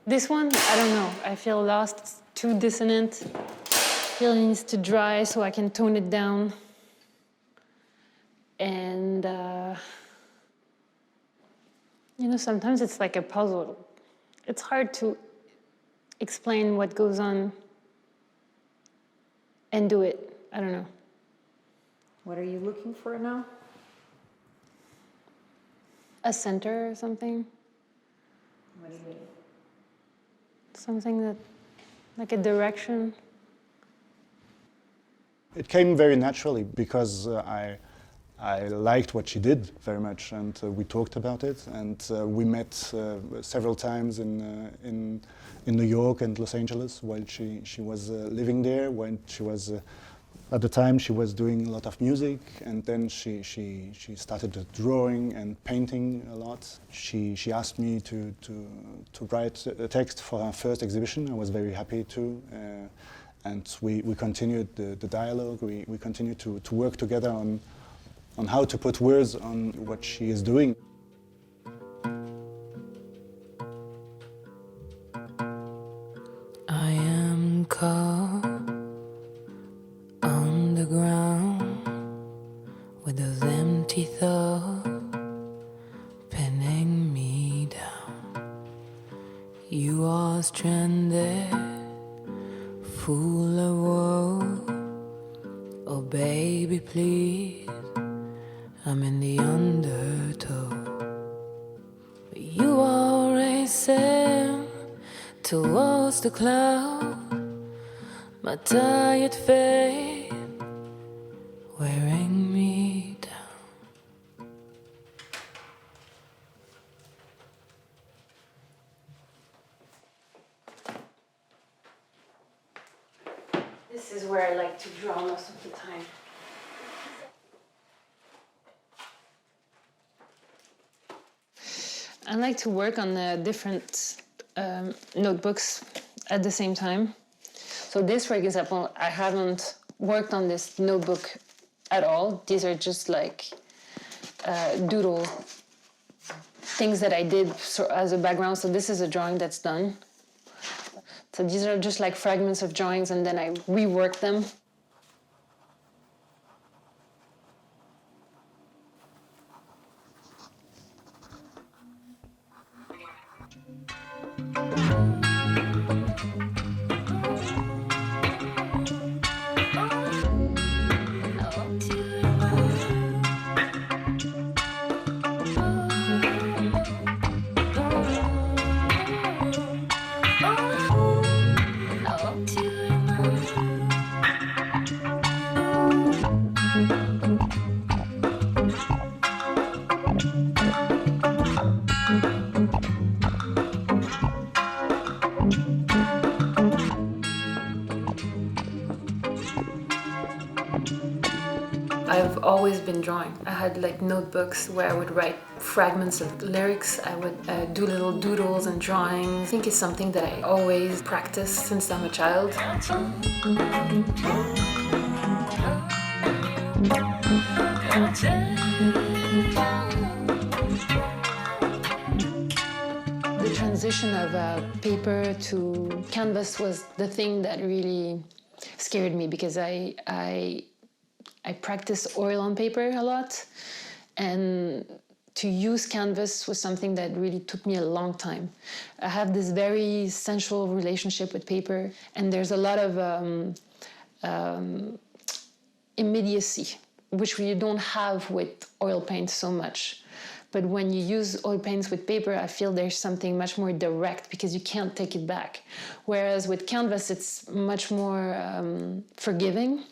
This one, I don't know. I feel lost. It's too dissonant. It needs to dry so I can tone it down. And, you know, sometimes it's like a puzzle. It's hard to explain what goes on and do it. I don't know. What are you looking for now? A center or something. What do you mean? Something that, like a direction. It came very naturally because I liked what she did very much, and we talked about it, and we met several times in New York and Los Angeles while she was living there. When she was at the time she was doing a lot of music, and then she started drawing and painting a lot. She asked me to write a text for her first exhibition. I was very happy to. And we continued the dialogue. We continued to work together on how to put words on what she is doing. I am caught on the ground with those empty thoughts pinning me down. You are stranded, full of woe. Oh baby, please, I'm in the undertow. You are racing towards the cloud, my tired face wearing me down. This is where I like to draw most of the time. I like to work on different notebooks at the same time. So this, for example, I haven't worked on this notebook at all. These are just like doodle things that I did as a background. So this is a drawing that's done. So these are just like fragments of drawings, and then I rework them. I've always been drawing. I had like notebooks where I would write fragments of lyrics. I would do little doodles and drawings. I think it's something that I always practice since I'm a child. The transition of paper to canvas was the thing that really scared me, because I practice oil on paper a lot, and to use canvas was something that really took me a long time. I have this very sensual relationship with paper, and there's a lot of immediacy, which you don't have with oil paint so much. But when you use oil paints with paper, I feel there's something much more direct, because you can't take it back. Whereas with canvas, it's much more forgiving.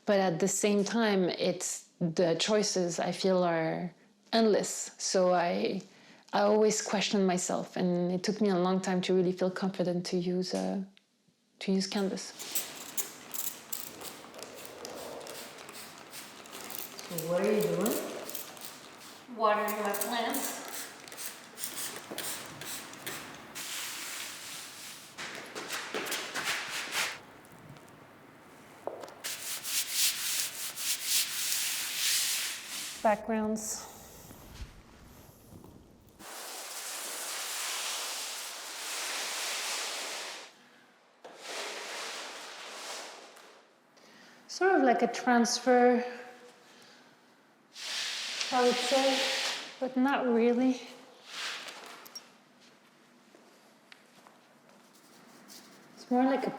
But at the same time, it's the choices I feel are endless. So I always question myself, and it took me a long time to really feel confident to use canvas. So what are you doing? Watering my plants. Backgrounds. sort of like a transfer, I would say, but not really. It's more like a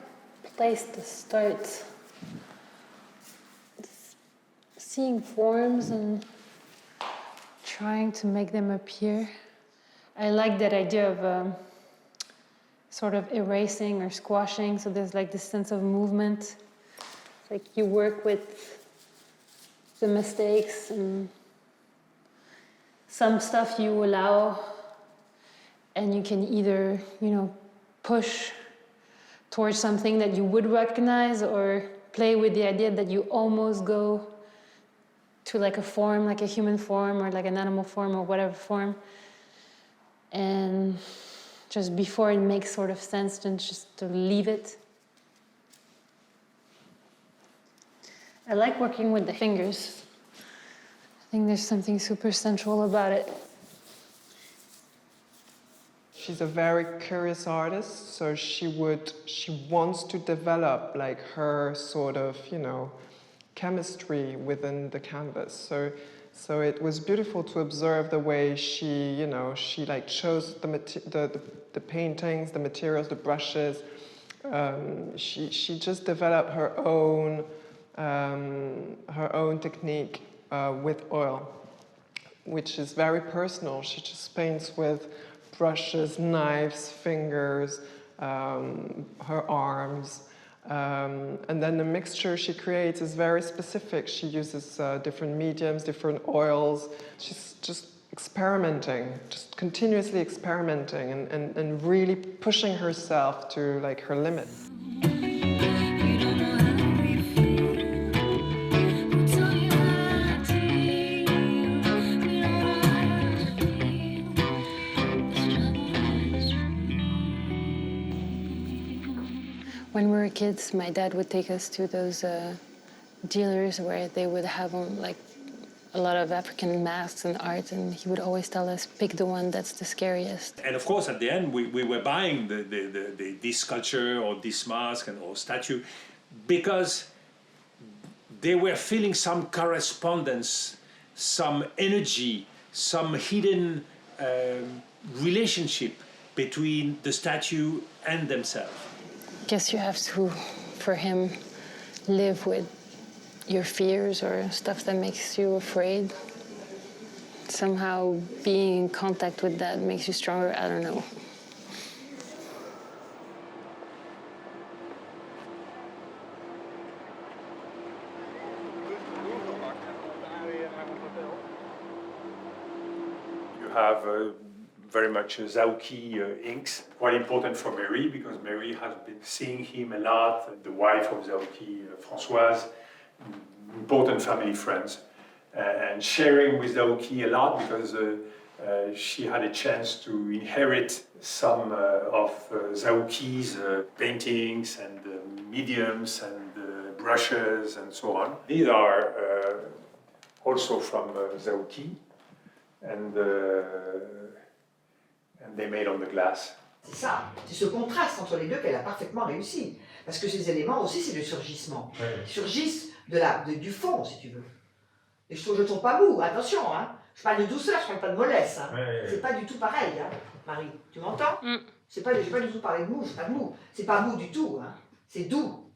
place to start seeing forms and trying to make them appear. I like that idea of sort of erasing or squashing, so there's like this sense of movement. It's like you work with the mistakes, and some stuff you allow, and you can either, push towards something that you would recognize, or play with the idea that you almost go to like a form, like a human form or like an animal form or whatever form. And just before it makes sort of sense, then just to leave it. I like working with the fingers. I think there's something super sensual about it. She's a very curious artist, so she wants to develop like her sort of, chemistry within the canvas. So it was beautiful to observe the way she like chose the paintings, the materials, the brushes. She just developed her own technique with oil, which is very personal. She just paints with brushes, knives, fingers, her arms. And then the mixture she creates is very specific. She uses different mediums, different oils. She's just experimenting, just continuously experimenting and really pushing herself to like her limit. When we were kids, my dad would take us to those dealers where they would have like a lot of African masks and art, and he would always tell us, pick the one that's the scariest. And of course, at the end, we were buying this sculpture or this mask or statue because they were feeling some correspondence, some energy, some hidden relationship between the statue and themselves. I guess you have to, for him, live with your fears or stuff that makes you afraid. Somehow being in contact with that makes you stronger, I don't know. You have very much Zao Wou-Ki inks, quite important for Marie because Marie has been seeing him a lot, the wife of Zao Wou-Ki, Françoise, important family friends, and sharing with Zao Wou-Ki a lot because she had a chance to inherit some of Zao Wou-Ki's paintings and mediums and brushes and so on. These are also from Zao Wou-Ki, and they made on the glass. C'est ça, c'est ce contraste entre les deux qu'elle a parfaitement réussi. Parce que ces éléments aussi, c'est le surgissement. Ouais. Ils surgissent du fond, si tu veux. Et je ne trouve pas mou, attention, hein. Je parle de douceur, je ne parle pas de mollesse. Hein. Ouais. C'est pas du tout pareil, hein, Marie. Tu m'entends? Je n'ai pas du tout parlé de mou, c'est pas de mou. C'est pas mou du tout, hein. C'est doux.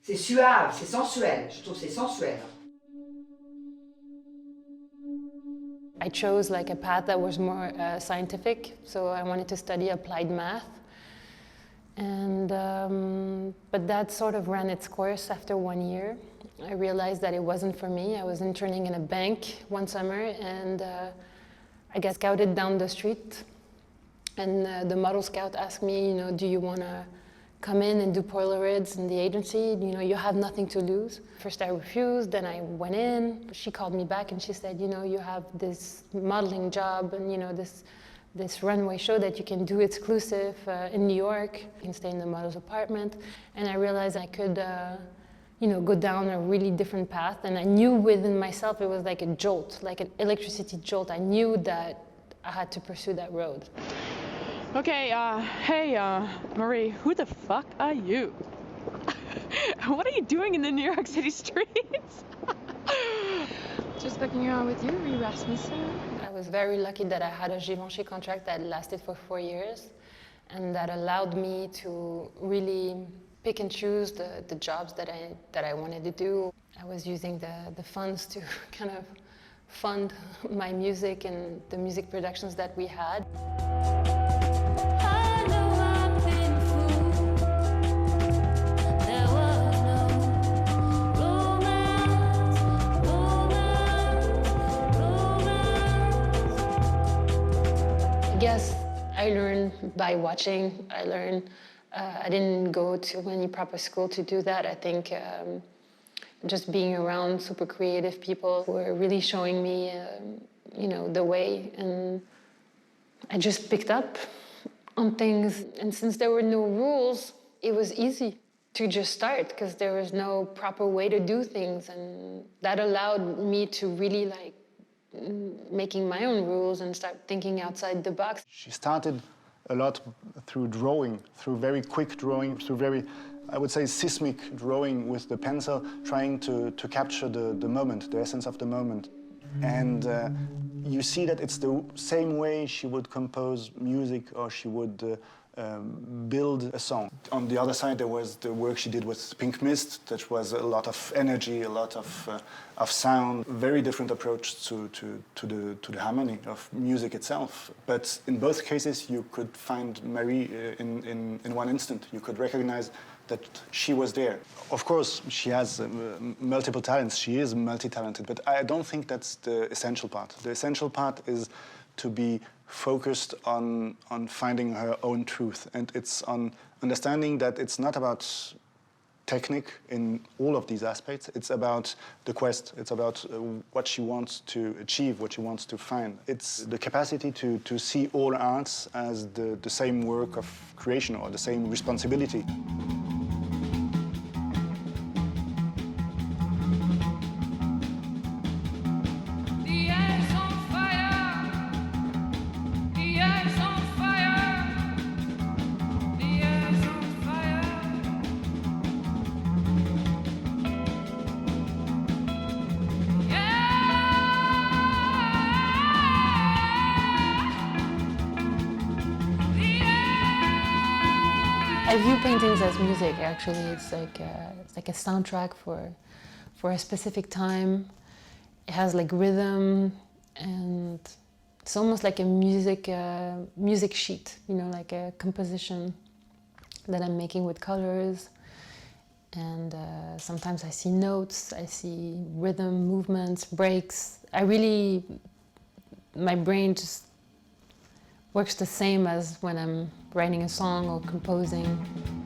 C'est suave, c'est sensuel. Je trouve que c'est sensuel. I chose like a path that was more scientific, so I wanted to study applied math. And but that sort of ran its course after 1 year. I realized that it wasn't for me. I was interning in a bank one summer, and I got scouted down the street. And the model scout asked me, do you want to come in and do Polaroids in the agency? You have nothing to lose. First I refused, then I went in. She called me back and she said, you have this modeling job and this runway show that you can do exclusive in New York. You can stay in the model's apartment. And I realized I could go down a really different path. And I knew within myself it was like a jolt, like an electricity jolt. I knew that I had to pursue that road. Okay, hey, Marie, who the fuck are you? What are you doing in the New York City streets? Just fucking around with you, Rasmussen. I was very lucky that I had a Givenchy contract that lasted for 4 years, and that allowed me to really pick and choose the jobs that I wanted to do. I was using the funds to kind of fund my music and the music productions that we had. I guess I learned by watching. I didn't go to any proper school to do that. I think just being around super creative people who were really showing me, the way, and I just picked up on things. And since there were no rules, it was easy to just start because there was no proper way to do things, and that allowed me to really making my own rules and start thinking outside the box. She started a lot through drawing, through very quick drawing, through very, I would say, seismic drawing with the pencil, trying to capture the moment, the essence of the moment. And you see that it's the same way she would compose music or she would build a song. On the other side, there was the work she did with Pink Mist, that was a lot of energy, a lot of sound, very different approach to the harmony of music itself. But in both cases, you could find Marie in one instant. You could recognize that she was there. Of course, she has multiple talents. She is multi-talented, but I don't think that's the essential part. The essential part is to be focused on finding her own truth. And it's on understanding that it's not about technique in all of these aspects. It's about the quest. It's about what she wants to achieve, what she wants to find. It's the capacity to see all arts as the same work of creation or the same responsibility. I view paintings as music, actually. It's like a soundtrack for a specific time. It has like rhythm, and it's almost like a music sheet, like a composition that I'm making with colors. And sometimes I see notes, I see rhythm, movements, breaks. My brain just works the same as when I'm writing a song or composing.